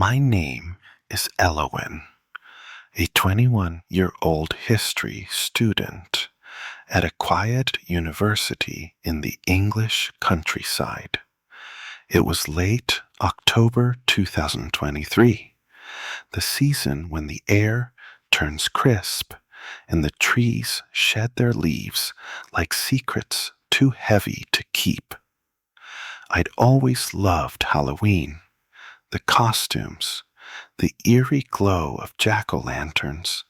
My name is Elowen, a 21-year-old history student at a quiet university in the English countryside. It was late October 2023, the season when the air turns crisp and the trees shed their leaves like secrets too heavy to keep. I'd always loved Halloween, the costumes, the eerie glow of jack-o'-lanterns,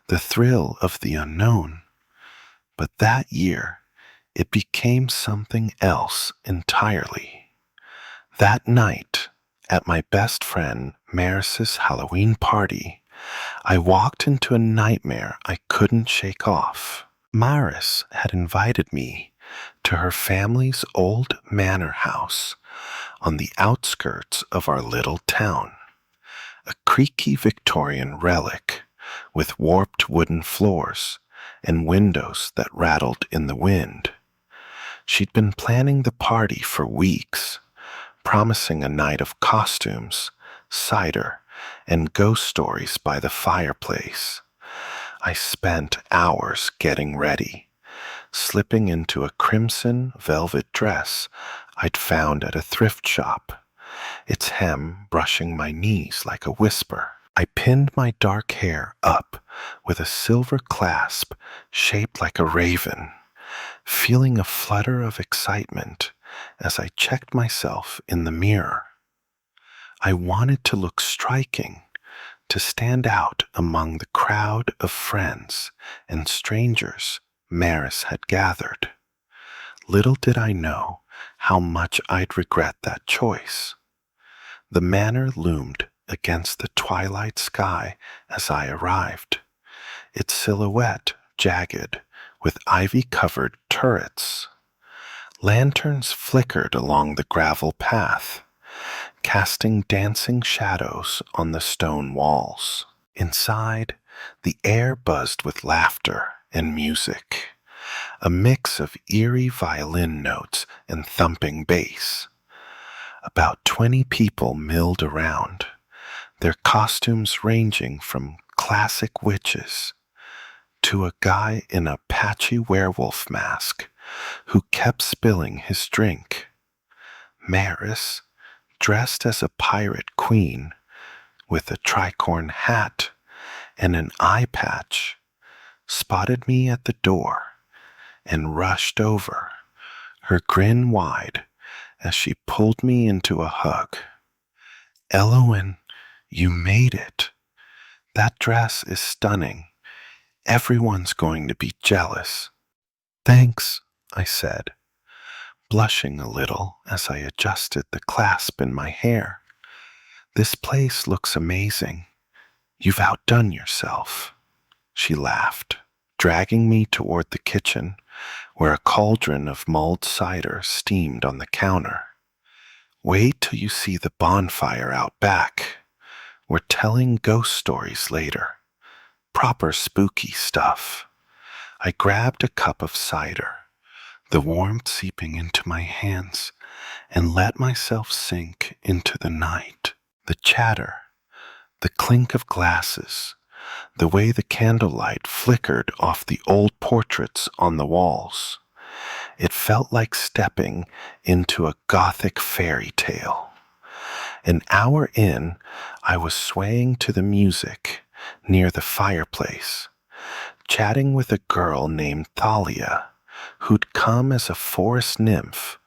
the thrill of the unknown. But that year, it became something else entirely. That night, at my best friend Maris's Halloween party, I walked into a nightmare I couldn't shake off. Maris had invited me to her family's old manor house on the outskirts of our little town, a creaky Victorian relic with warped wooden floors and windows that rattled in the wind. She'd been planning the party for weeks, promising a night of costumes, cider, and ghost stories by the fireplace. I spent hours getting ready, slipping into a crimson velvet dress I'd found at a thrift shop, its hem brushing my knees like a whisper. I pinned my dark hair up with a silver clasp shaped like a raven, feeling a flutter of excitement as I checked myself in the mirror. I wanted to look striking, to stand out among the crowd of friends and strangers Maris had gathered. Little did I know how much I'd regret that choice. The manor loomed against the twilight sky as I arrived, its silhouette jagged with ivy-covered turrets. Lanterns flickered along the gravel path, casting dancing shadows on the stone walls. Inside, the air buzzed with laughter and music, a mix of eerie violin notes and thumping bass. About 20 people milled around, their costumes ranging from classic witches to a guy in a patchy werewolf mask who kept spilling his drink. Maris, dressed as a pirate queen with a tricorn hat and an eye patch, spotted me at the door and rushed over, her grin wide as she pulled me into a hug. "Elowen, you made it. That dress is stunning. Everyone's going to be jealous." "Thanks," I said, blushing a little as I adjusted the clasp in my hair. "This place looks amazing. You've outdone yourself." She laughed, dragging me toward the kitchen, where a cauldron of mulled cider steamed on the counter. "Wait till you see the bonfire out back. We're telling ghost stories later. Proper spooky stuff." I grabbed a cup of cider, the warmth seeping into my hands, and let myself sink into the night. The chatter, the clink of glasses, the way the candlelight flickered off the old portraits on the walls. It felt like stepping into a gothic fairy tale. An hour in, I was swaying to the music near the fireplace, chatting with a girl named Thalia, who'd come as a forest nymph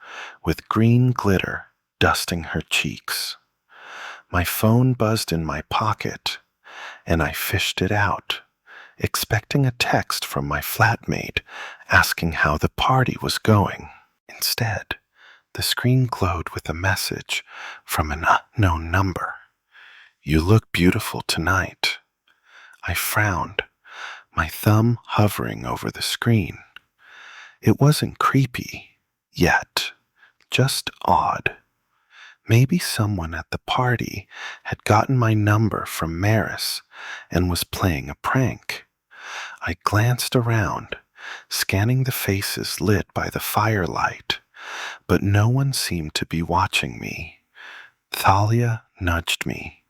with green glitter dusting her cheeks. My phone buzzed in my pocket, and I fished it out, expecting a text from my flatmate asking how the party was going. Instead, the screen glowed with a message from an unknown number. "You look beautiful tonight." I frowned, my thumb hovering over the screen. It wasn't creepy yet, just odd. Maybe someone at the party had gotten my number from Maris and was playing a prank. I glanced around, scanning the faces lit by the firelight, but no one seemed to be watching me. Thalia nudged me,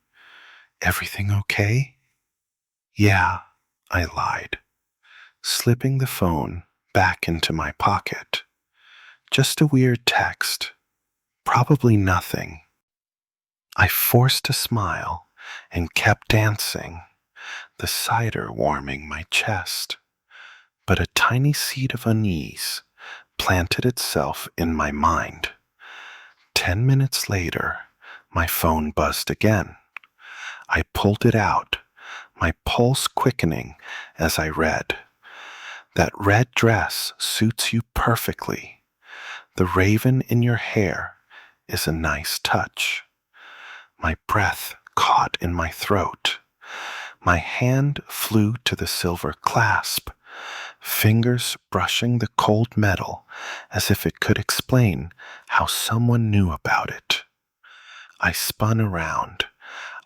Everything okay? Yeah, I lied, slipping the phone back into my pocket. Just a weird text. Probably nothing. I forced a smile and kept dancing, the cider warming my chest. But a tiny seed of unease planted itself in my mind. 10 minutes later, my phone buzzed again. I pulled it out, my pulse quickening as I read. That red dress suits you perfectly. The raven in your hair is a nice touch. My breath caught in my throat. My hand flew to the silver clasp, fingers brushing the cold metal as if it could explain how someone knew about it. I spun around,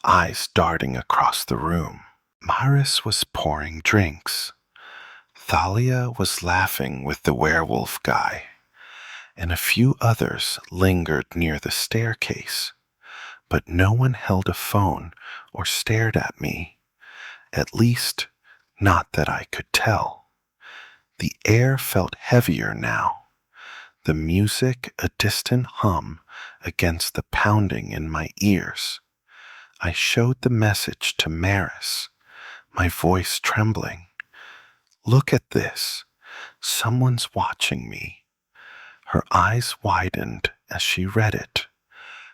eyes darting across the room. Maris was pouring drinks. Thalia was laughing with the werewolf guy, and a few others lingered near the staircase, but no one held a phone or stared at me, at least not that I could tell. The air felt heavier now, the music a distant hum against the pounding in my ears. I showed the message to Maris, my voice trembling. Look at this. Someone's watching me. Her eyes widened as she read it,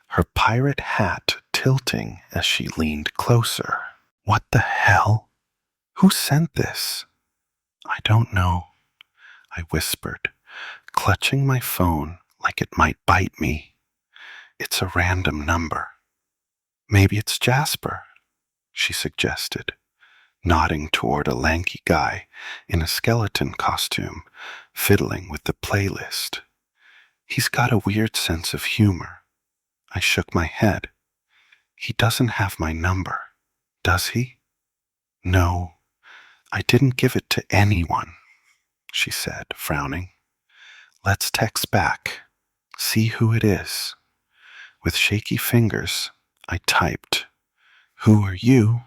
her pirate hat tilting as she leaned closer. What the hell? Who sent this? I don't know, I whispered, clutching my phone like it might bite me. It's a random number. Maybe it's Jasper, she suggested, nodding toward a lanky guy in a skeleton costume, fiddling with the playlist. He's got a weird sense of humor. I shook my head. He doesn't have my number, does he? No, I didn't give it to anyone, she said, frowning. Let's text back. See who it is. With shaky fingers, I typed, "Who are you?"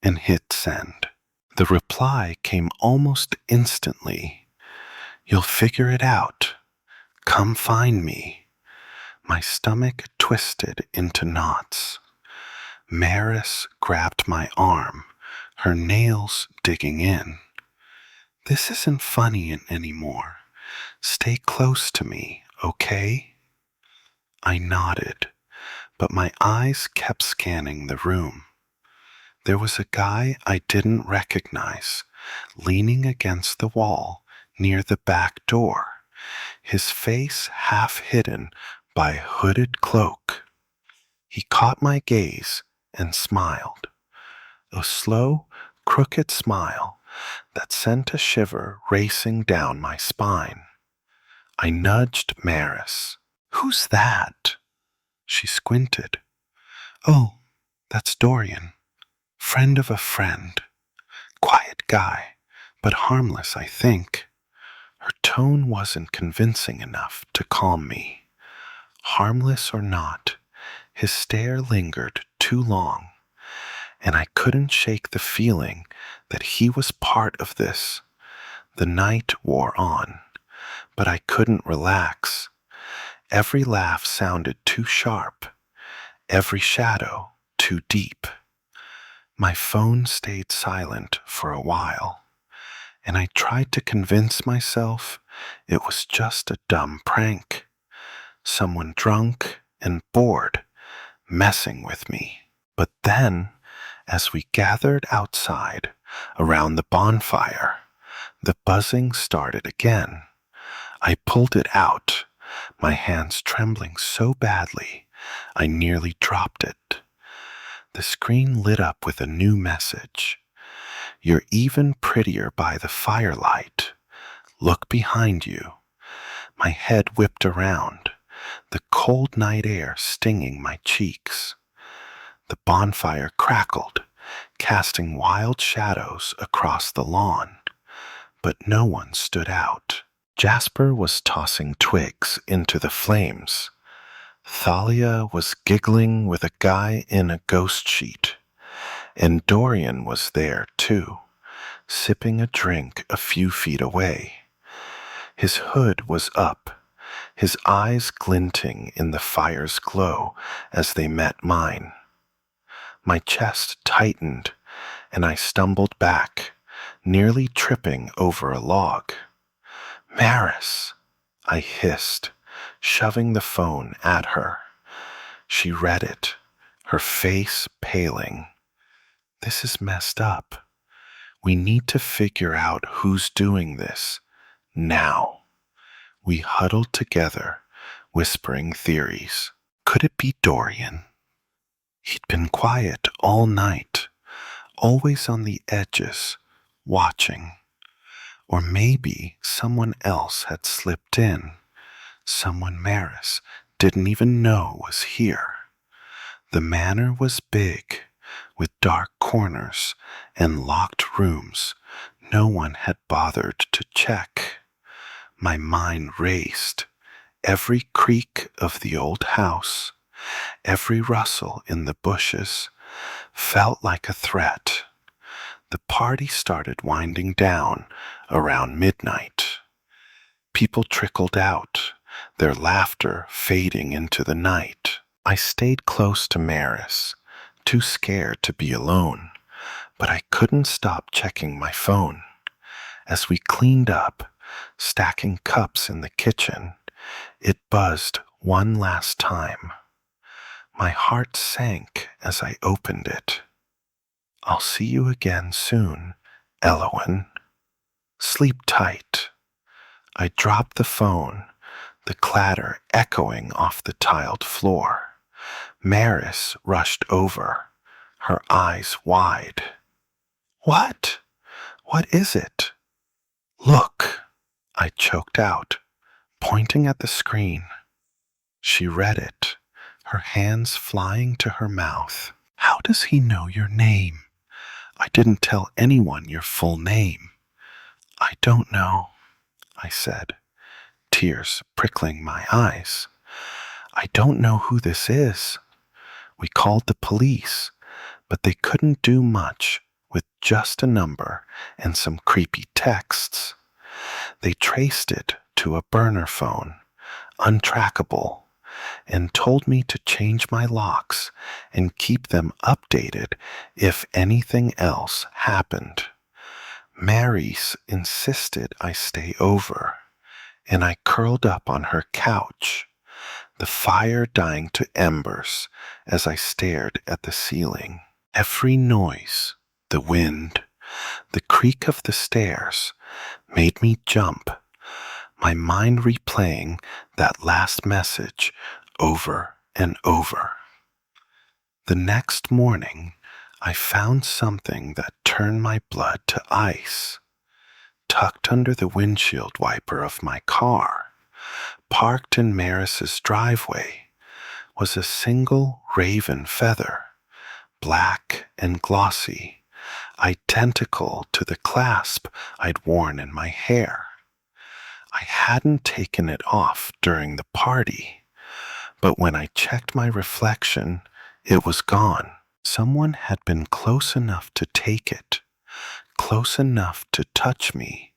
and hit send. The reply came almost instantly. You'll figure it out. Come find me. My stomach twisted into knots. Maris grabbed my arm, her nails digging in. This isn't funny anymore. Stay close to me, okay? I nodded, but my eyes kept scanning the room. There was a guy I didn't recognize, leaning against the wall near the back door, his face half hidden by a hooded cloak. He caught my gaze and smiled, a slow, crooked smile that sent a shiver racing down my spine. I nudged Maris. Who's that? She squinted. Oh, that's Dorian, friend of a friend. Quiet guy, but harmless, I think. Her tone wasn't convincing enough to calm me. Harmless or not, his stare lingered too long, and I couldn't shake the feeling that he was part of this. The night wore on, but I couldn't relax. Every laugh sounded too sharp, every shadow too deep. My phone stayed silent for a while, and I tried to convince myself it was just a dumb prank. Someone drunk and bored, messing with me. But then, as we gathered outside around the bonfire, the buzzing started again. I pulled it out, my hands trembling so badly I nearly dropped it. The screen lit up with a new message. You're even prettier by the firelight. Look behind you. My head whipped around, the cold night air stinging my cheeks. The bonfire crackled, casting wild shadows across the lawn, but no one stood out. Jasper was tossing twigs into the flames. Thalia was giggling with a guy in a ghost sheet, And Dorian was there, too, sipping a drink a few feet away. His hood was up, his eyes glinting in the fire's glow as they met mine. My chest tightened, and I stumbled back, nearly tripping over a log. "Maris!" I hissed, shoving the phone at her. She read it, her face paling. "This is messed up. We need to figure out who's doing this. Now." We huddled together, whispering theories. Could it be Dorian? He'd been quiet all night, always on the edges, watching. Or maybe someone else had slipped in, someone Maris didn't even know was here. The manor was big, with dark corners and locked rooms no one had bothered to check. My mind raced. Every creak of the old house, every rustle in the bushes, felt like a threat. The party started winding down around midnight. People trickled out, their laughter fading into the night. I stayed close to Maris, too scared to be alone, but I couldn't stop checking my phone. As we cleaned up, stacking cups in the kitchen, it buzzed one last time. My heart sank as I opened it. "I'll see you again soon, Elowen. Sleep tight." I dropped the phone, the clatter echoing off the tiled floor. Maris rushed over, her eyes wide. "What? What is it?" "Look," I choked out, pointing at the screen. She read it, her hands flying to her mouth. "How does he know your name? I didn't tell anyone your full name." "I don't know," I said, tears prickling my eyes. "I don't know who this is. We called the police, but they couldn't do much with just a number and some creepy texts. They traced it to a burner phone, untrackable, and told me to change my locks and keep them updated if anything else happened. Maryse insisted I stay over, and I curled up on her couch, the fire dying to embers as I stared at the ceiling. Every noise, the wind, the creak of the stairs, made me jump, my mind replaying that last message over and over. The next morning, I found something that turned my blood to ice. Tucked under the windshield wiper of my car, parked in Maris's driveway, was a single raven feather, black and glossy, identical to the clasp I'd worn in my hair. I hadn't taken it off during the party, but when I checked my reflection, it was gone. Someone had been close enough to take it, close enough to touch me,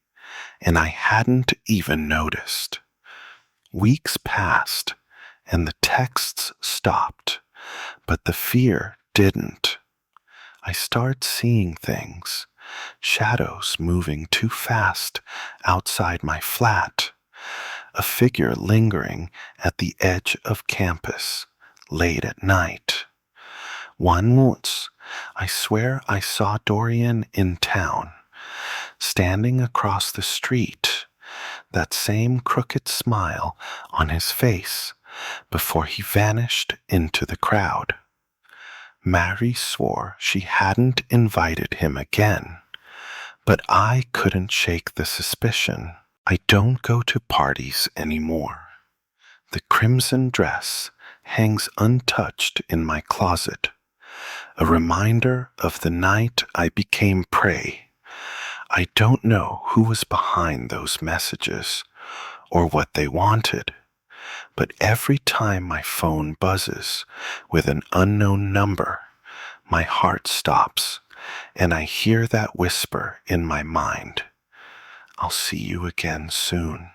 and I hadn't even noticed. Weeks passed, and the texts stopped, but the fear didn't. I started seeing things, shadows moving too fast outside my flat, a figure lingering at the edge of campus late at night. Once, I swear I saw Dorian in town, standing across the street, that same crooked smile on his face before he vanished into the crowd. Mary swore she hadn't invited him again, but I couldn't shake the suspicion. I don't go to parties anymore. The crimson dress hangs untouched in my closet, a reminder of the night I became prey. I don't know who was behind those messages or what they wanted, but every time my phone buzzes with an unknown number, My heart stops, and I hear that whisper in my mind. I'll see you again soon.